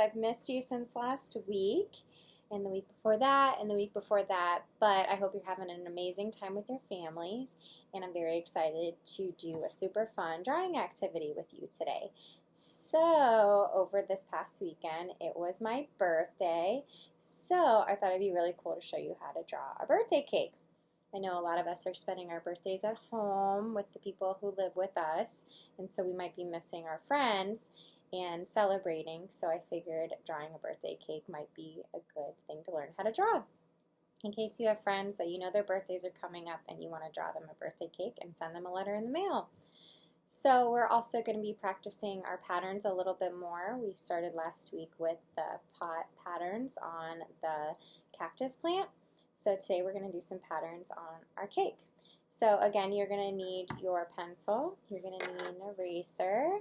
I've missed you since last week, and the week before that, and the week before that, but I hope you're having an amazing time with your families, and I'm very excited to do a super fun drawing activity with you today. So, over this past weekend, it was my birthday, so I thought it'd be really cool to show you how to draw a birthday cake. I know a lot of us are spending our birthdays at home with the people who live with us, and so we might be missing our friends and celebrating, so I figured drawing a birthday cake might be a good thing to learn how to draw. In case you have friends that you know their birthdays are coming up and you want to draw them a birthday cake and send them a letter in the mail. So we're also going to be practicing our patterns a little bit more. We started last week with the pot patterns on the cactus plant. So today we're going to do some patterns on our cake. So again, you're going to need your pencil, you're going to need an eraser,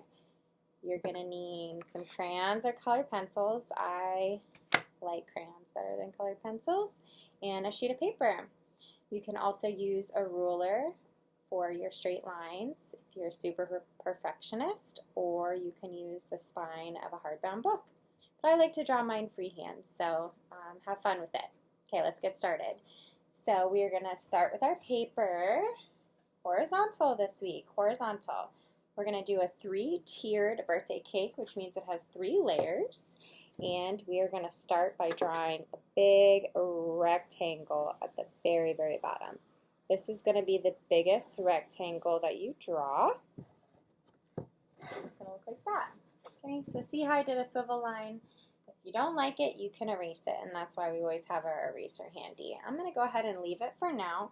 you're going to need some crayons or colored pencils. I like crayons better than colored pencils, and a sheet of paper. You can also use a ruler for your straight lines if you're a super perfectionist, or you can use the spine of a hardbound book. But I like to draw mine freehand, so have fun with it. Okay, let's get started. So we are going to start with our paper, horizontal this week, horizontal. We're going to do a 3-tiered birthday cake, which means it has 3 layers. And we are going to start by drawing a big rectangle at the very, very bottom. This is going to be the biggest rectangle that you draw. It's going to look like that. Okay, so see how I did a swivel line? If you don't like it, you can erase it, and that's why we always have our eraser handy. I'm going to go ahead and leave it for now,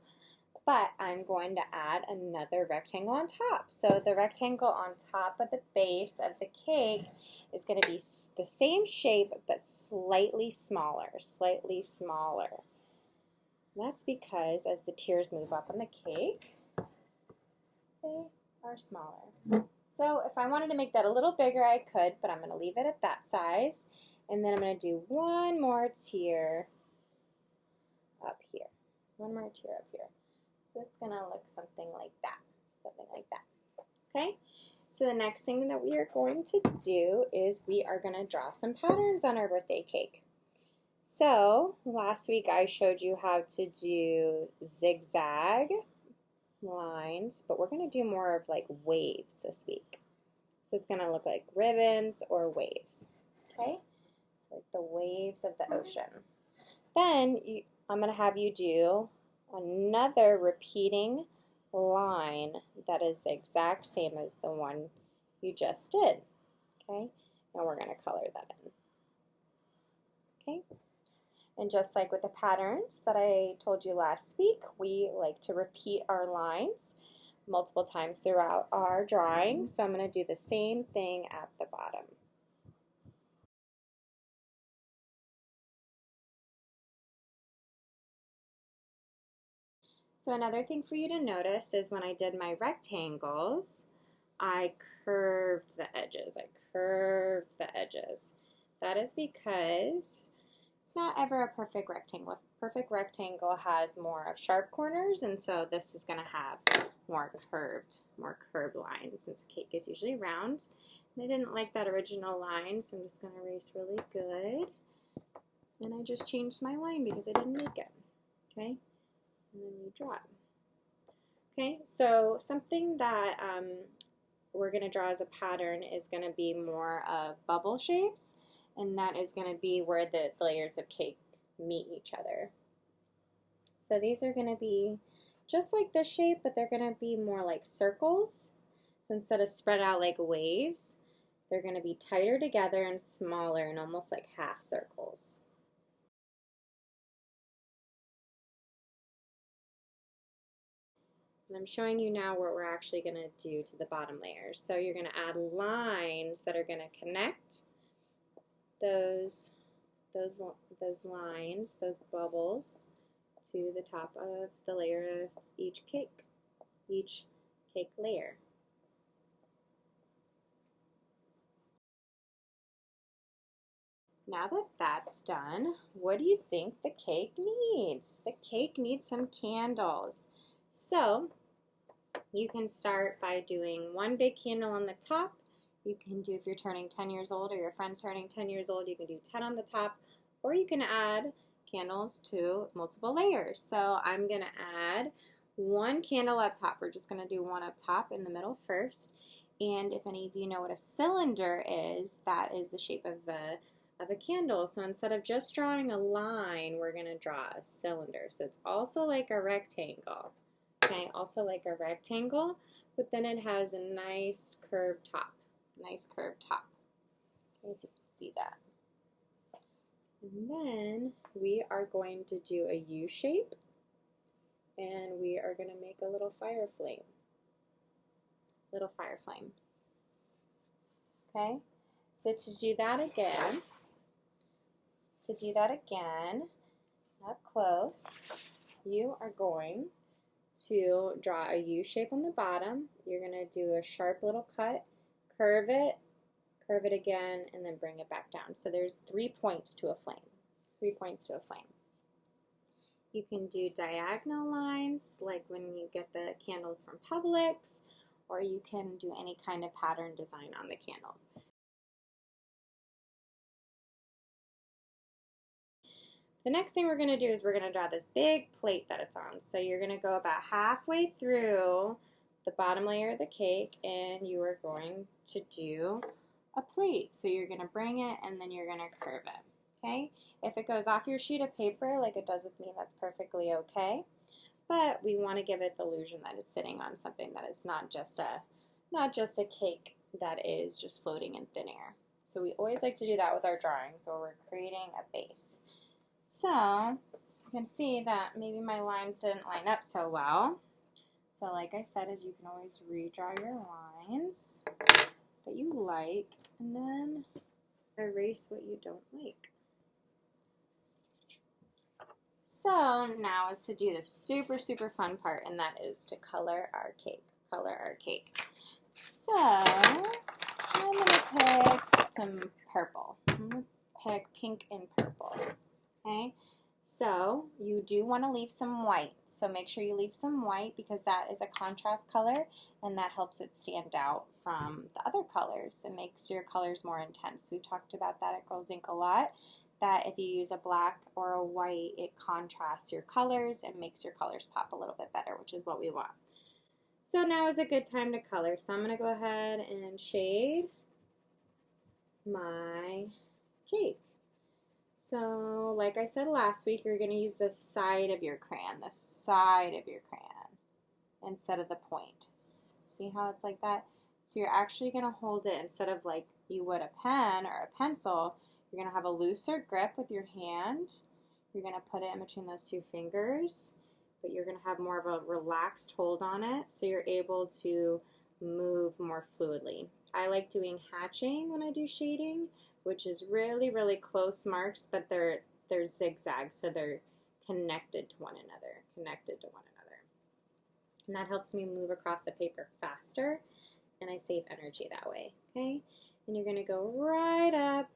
but I'm going to add another rectangle on top. So the rectangle on top of the base of the cake is going to be the same shape, but slightly smaller, That's because as the tiers move up on the cake, they are smaller. So if I wanted to make that a little bigger, I could, but I'm going to leave it at that size. And then I'm going to do one more tier up here. One more tier up here. So it's going to look something like that. Okay? So the next thing that we are going to do is we are going to draw some patterns on our birthday cake. So last week I showed you how to do zigzag lines, but we're going to do more of like waves this week. So it's going to look like ribbons or waves. Okay? Like the waves of the ocean. Then I'm going to have you do another repeating line that is the exact same as the one you just did. Okay? And we're going to color that in. Okay? And just like with the patterns that I told you last week, we like to repeat our lines multiple times throughout our drawing. So I'm going to do the same thing at the bottom. So another thing for you to notice is when I did my rectangles, I curved the edges. That is because it's not ever a perfect rectangle. A perfect rectangle has more of sharp corners, and so this is going to have more curved lines since the cake is usually round. And I didn't like that original line, so I'm just going to erase really good. And I just changed my line because I didn't make it. Okay? And then we draw it. Okay, so something that we're going to draw as a pattern is going to be more of bubble shapes, and that is going to be where the layers of cake meet each other. So these are going to be just like this shape, but they're going to be more like circles. So instead of spread out like waves, they're going to be tighter together and smaller and almost like half circles. And I'm showing you now what we're actually going to do to the bottom layers. So you're going to add lines that are going to connect those lines, those bubbles, to the top of the layer of each cake layer. Now that that's done, what do you think the cake needs? The cake needs some candles. So you can start by doing one big candle on the top You can do, if you're turning 10 years old or your friend's turning 10 years old, you can do 10 on the top, or you can add candles to multiple layers. So I'm going to add one candle up top. We're just going to do one up top in the middle first. And if any of you know what a cylinder is, that is the shape of a candle. So instead of just drawing a line, we're going to draw a cylinder. So it's also like a rectangle. Okay, also like a rectangle, but then it has a nice curved top. Nice curved top. Okay, if you can see that. And then we are going to do a U shape, and we are going to make a little fire flame. Little fire flame. Okay, so to do that again, up close, you are going to draw a U shape on the bottom. You're going to do a sharp little cut, curve it again, and then bring it back down. So there's 3 points to a flame. 3 points to a flame. You can do diagonal lines, like when you get the candles from Publix, or you can do any kind of pattern design on the candles. The next thing we're going to do is we're going to draw this big plate that it's on. So you're going to go about halfway through the bottom layer of the cake, and you are going to do a plate. So you're going to bring it, and then you're going to curve it. Okay? If it goes off your sheet of paper like it does with me, that's perfectly okay. But we want to give it the illusion that it's sitting on something, that it's not just a cake that is just floating in thin air. So we always like to do that with our drawings where we're creating a base. So you can see that maybe my lines didn't line up so well. So like I said, you can always redraw your lines that you like, and then erase what you don't like. So now is to do the super, super fun part, and that is to color our cake. Color our cake. So I'm going to pick some purple. I'm going to pick pink and purple. Okay? So you do want to leave some white. So make sure you leave some white, because that is a contrast color, and that helps it stand out from the other colors. It makes your colors more intense. We've talked about that at Girls Inc. a lot, that if you use a black or a white, it contrasts your colors and makes your colors pop a little bit better, which is what we want. So now is a good time to color. So I'm going to go ahead and shade my cake. So like I said last week, you're going to use the side of your crayon, instead of the point. See how it's like that? So you're actually going to hold it, instead of like you would a pen or a pencil, you're going to have a looser grip with your hand. You're going to put it in between those two fingers, but you're going to have more of a relaxed hold on it, so you're able to move more fluidly. I like doing hatching when I do shading, which is really, really close marks, but they're zigzags, so they're connected to one another, And that helps me move across the paper faster, and I save energy that way, okay? And you're going to go right up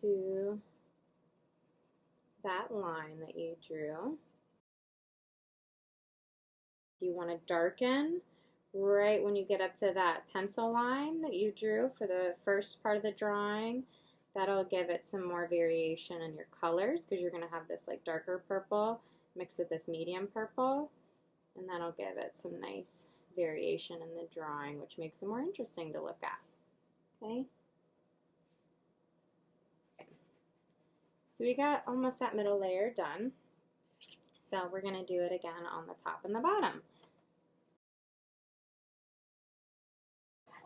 to that line that you drew. You want to darken right when you get up to that pencil line that you drew for the first part of the drawing. That'll give it some more variation in your colors, because you're going to have this like darker purple mixed with this medium purple, and that'll give it some nice variation in the drawing, which makes it more interesting to look at. Okay? So we got almost that middle layer done. So we're going to do it again on the top and the bottom.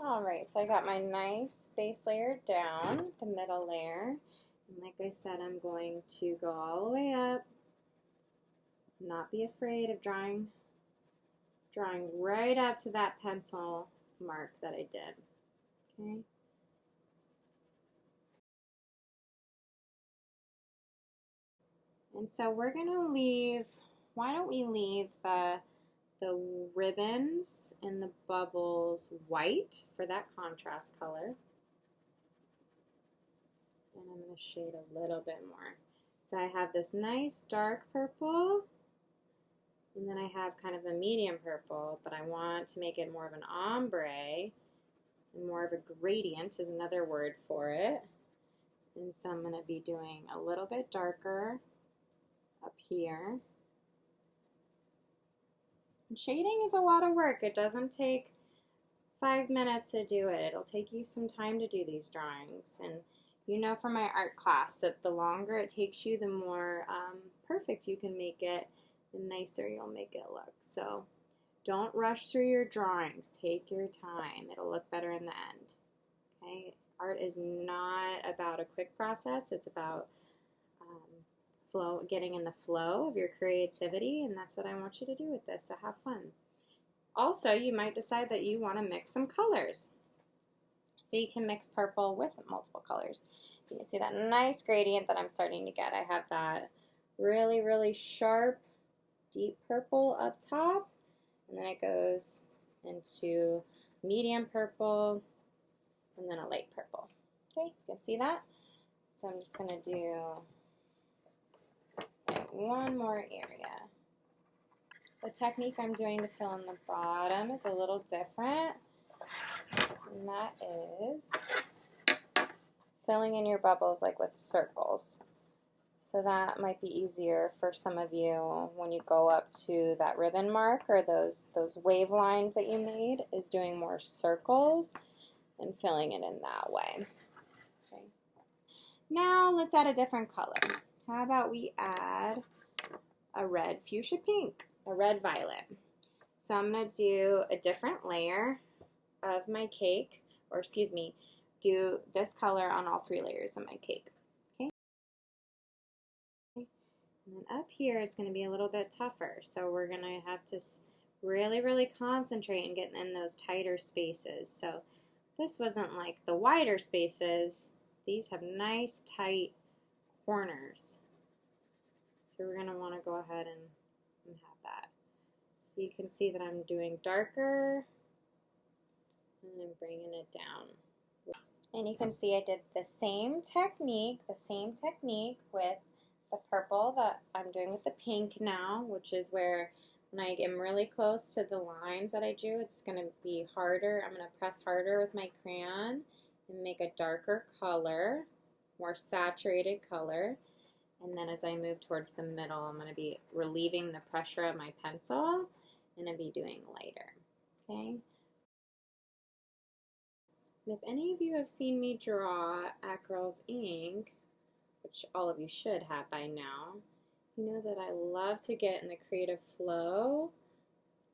Alright, so I got my nice base layer down, the middle layer, and like I said, I'm going to go all the way up, not be afraid of drawing right up to that pencil mark that I did, okay? And so we're going to leave, why don't we leave the ribbons and the bubbles white for that contrast color. And I'm going to shade a little bit more. So I have this nice dark purple, and then I have kind of a medium purple, but I want to make it more of an ombre, and more of a gradient is another word for it. And so I'm going to be doing a little bit darker up here. And shading is a lot of work. It doesn't take 5 minutes to do it. It'll take you some time to do these drawings. And you know from my art class that the longer it takes you, the more perfect you can make it, the nicer you'll make it look. So don't rush through your drawings. Take your time. It'll look better in the end. Okay? Art is not about a quick process. It's about getting in the flow of your creativity, and that's what I want you to do with this, so have fun. Also, you might decide that you want to mix some colors. So you can mix purple with multiple colors. You can see that nice gradient that I'm starting to get. I have that really, really sharp, deep purple up top, and then it goes into medium purple, and then a light purple. Okay, you can see that? So I'm just going to do one more area. The technique I'm doing to fill in the bottom is a little different, and that is filling in your bubbles like with circles. So that might be easier for some of you when you go up to that ribbon mark or those wave lines that you made, is doing more circles and filling it in that way. Okay. Now let's add a different color. How about we add a red fuchsia pink, a red violet. So I'm going to do a different layer of my cake, or excuse me, do this color on all 3 layers of my cake. Okay. And then up here it's going to be a little bit tougher, so we're going to have to really, really concentrate and get in those tighter spaces. So this wasn't like the wider spaces. These have nice tight corners. So we're going to want to go ahead and have that. So you can see that I'm doing darker and then bringing it down. And you can see I did the same technique with the purple that I'm doing with the pink now, which is where when I am really close to the lines that I drew, it's going to be harder. I'm going to press harder with my crayon and make a darker color, more saturated color. And then as I move towards the middle, I'm going to be relieving the pressure of my pencil and I'll be doing lighter. Okay? And if any of you have seen me draw at Girls Ink, which all of you should have by now, you know that I love to get in the creative flow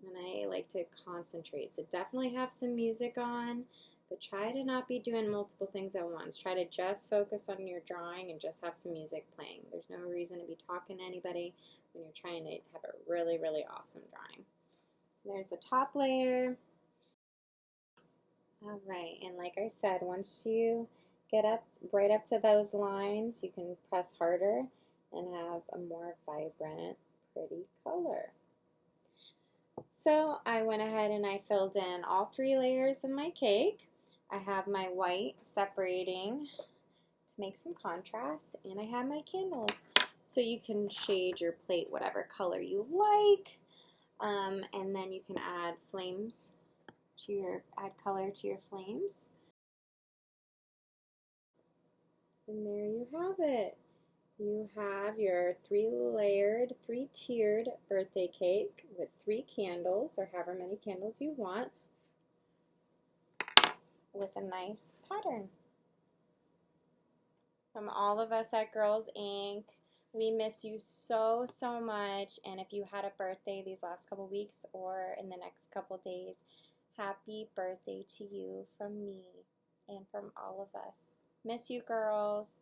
and I like to concentrate. So definitely have some music on, but try to not be doing multiple things at once. Try to just focus on your drawing and just have some music playing. There's no reason to be talking to anybody when you're trying to have a really, really awesome drawing. So there's the top layer. All right, and like I said, once you get up right up to those lines, you can press harder and have a more vibrant, pretty color. So I went ahead and I filled in all 3 layers of my cake. I have my white separating to make some contrast, and I have my candles. So you can shade your plate whatever color you like, and then you can add flames to add color to your flames. And there you have it. You have your 3-layered, 3-tiered birthday cake with 3 candles, or however many candles you want, with a nice pattern. From all of us at Girls Ink, we miss you so, so much. And if you had a birthday these last couple weeks or in the next couple days, happy birthday to you from me and from all of us. Miss you, girls.